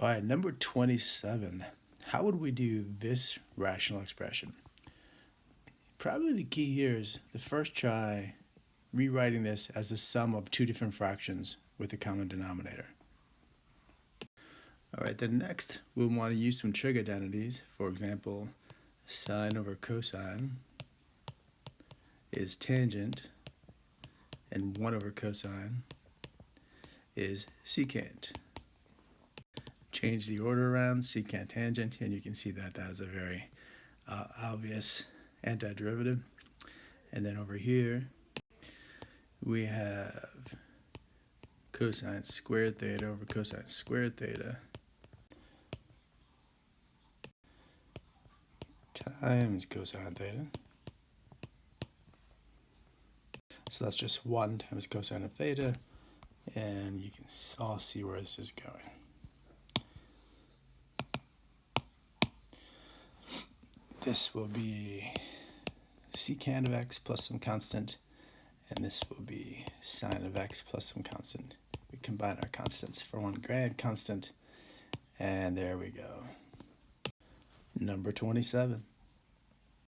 All right, number 27. How would we do this rational expression? Probably the key here is the first try rewriting this as the sum of two different fractions with a common denominator. All right, then next we'll want to use some trig identities. For example, sine over cosine is tangent, and 1 over cosine is secant. Change the order around, secant tangent, and you can see that that is a very obvious antiderivative. And then over here we have cosine squared theta over cosine squared theta times cosine theta. So that's just 1 times cosine of theta, and you can all see where this is going. This will be secant of x plus some constant, and this will be sine of x plus some constant. We combine our constants for one grand constant, and there we go. Number 27.